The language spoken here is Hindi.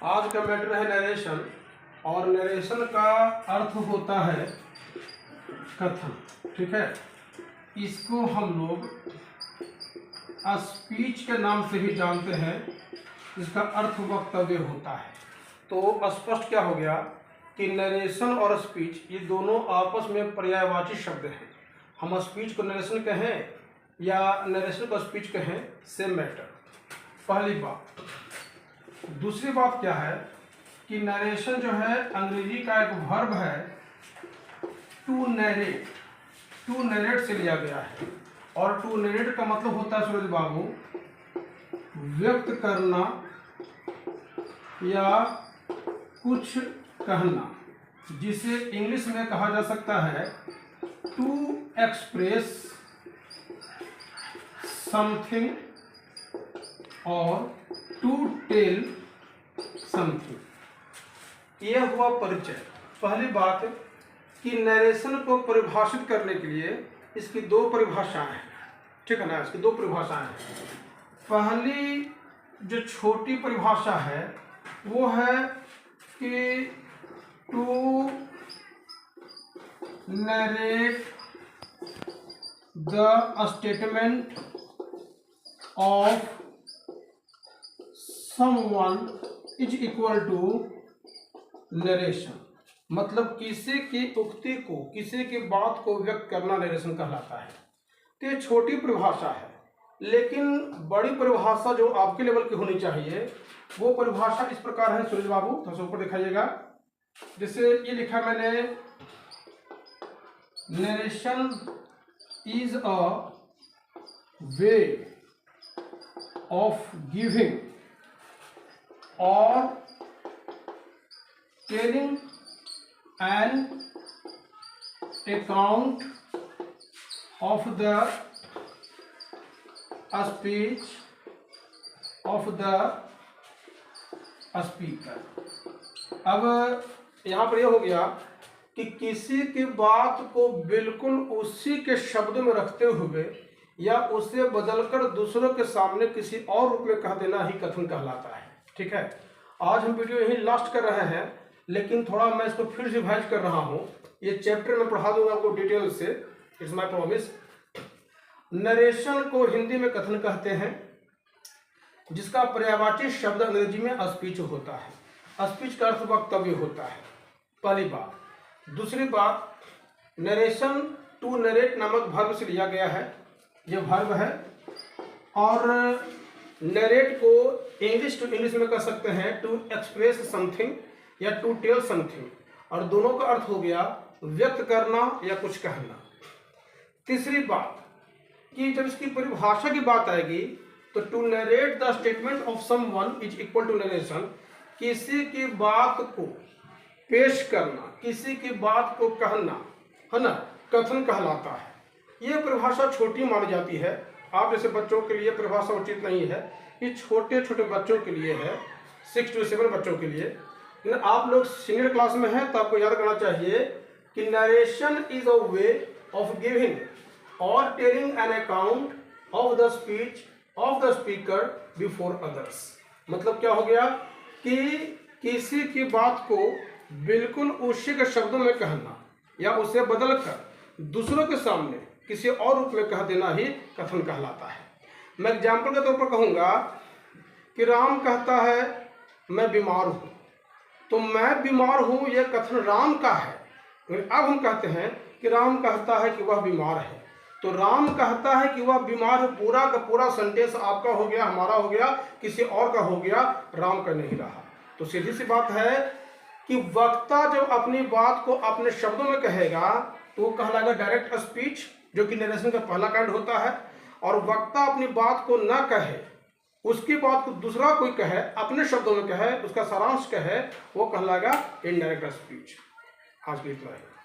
आज का मैटर है नरेशन, और नरेशन का अर्थ होता है कथन। ठीक है, इसको हम लोग स्पीच के नाम से भी जानते हैं। इसका अर्थ वक्तव्य होता है। तो स्पष्ट क्या हो गया कि नरेशन और स्पीच ये दोनों आपस में पर्यायवाची शब्द हैं। हम स्पीच को नरेशन कहें या नरेशन को स्पीच कहें, सेम मैटर। पहली बात। दूसरी बात क्या है कि नरेशन जो है अंग्रेजी का एक वर्ब है, टू नरेट। टू नरेट से लिया गया है, और टू नरेट का मतलब होता है सूरज बाबू व्यक्त करना या कुछ कहना, जिसे इंग्लिश में कहा जा सकता है टू एक्सप्रेस समथिंग और टू टेल समथिंग। यह हुआ परिचय। पहली बात कि नरेशन को परिभाषित करने के लिए इसकी दो परिभाषाएं हैं। ठीक है ना, इसकी दो परिभाषाएं हैं। पहली जो छोटी परिभाषा है वो है कि to narrate the statement of someone is equal to narration. मतलब किसी की उक्ति को, किसी की बात को व्यक्त करना नरेशन कहलाता है। तो ये छोटी परिभाषा है, लेकिन बड़ी परिभाषा जो आपके लेवल की होनी चाहिए वो परिभाषा इस प्रकार है। सूरज बाबू थोड़ा सा ऊपर दिखाइएगा। जैसे ये लिखा मैंने, narration is a way of giving और telling an account of the speech of the speaker। अब यहाँ पर यह हो गया कि किसी की बात को बिल्कुल उसी के शब्दों में रखते हुए या उसे बदलकर दूसरों के सामने किसी और रूप में कह देना ही कथन कहलाता है। ठीक है, आज हम वीडियो यही लास्ट कर रहे हैं, लेकिन थोड़ा मैं इसको फिर रिवाइज कर रहा हूं। ये चैप्टर में पढ़ा दूंगा आपको डिटेल से, इट्स माय प्रॉमिस। नरेशन को हिंदी में कथन कहते हैं, जिसका पर्यायवाची शब्द अंग्रेजी में स्पीच होता है। स्पीच का अर्थ वक्तव्य होता है, पहली बात। दूसरी बात, नरेशन टू नरेट नामक वर्ब से लिया गया है, यह वर्ब है। और नरेट को इंग्लिश टू इंग्लिश में कह सकते हैं टू एक्सप्रेस समथिंग या टू टेल समथिंग, और दोनों का अर्थ हो गया व्यक्त करना या कुछ कहना। तीसरी बात कि जब इसकी परिभाषा की बात आएगी तो to narrate the statement of someone is equal to narration. किसी की बात को पेश करना, किसी की बात को कहना, है ना, कथन कहलाता है। यह परिभाषा छोटी मानी जाती है। आप जैसे बच्चों के लिए परिभाषा उचित नहीं है, ये छोटे छोटे बच्चों के लिए है, 6 to 7 बच्चों के लिए। लेकिन आप लोग सीनियर क्लास में हैं तो आपको याद करना चाहिए कि narration is a way of giving और telling an account of the speech of the speaker before others. मतलब क्या हो गया कि किसी की बात को बिल्कुल उसी के शब्दों में कहना या उसे बदलकर दूसरों के सामने किसी और रूप में कह देना ही कथन कहलाता है। मैं एग्जाम्पल के तौर पर कहूँगा कि राम कहता है मैं बीमार हूँ, तो मैं बीमार हूँ यह कथन राम का है। अब हम कहते हैं कि राम कहता है कि वह बीमार है, तो राम कहता है कि वह बीमार है, पूरा का पूरा सेंटेंस आपका हो गया, हमारा हो गया, किसी और का हो गया, राम का नहीं रहा। तो सीधी सी बात है कि वक्ता जब अपनी बात को अपने शब्दों में कहेगा तो वो कहलाएगा डायरेक्ट स्पीच, जो कि नरेशन का पहला कांड होता है। और वक्ता अपनी बात को न कहे, उसकी बात को दूसरा कोई कहे, अपने शब्दों में कहे, उसका सारांश कहे, वो कहलाएगा इनडायरेक्ट स्पीच। आज की इतना है।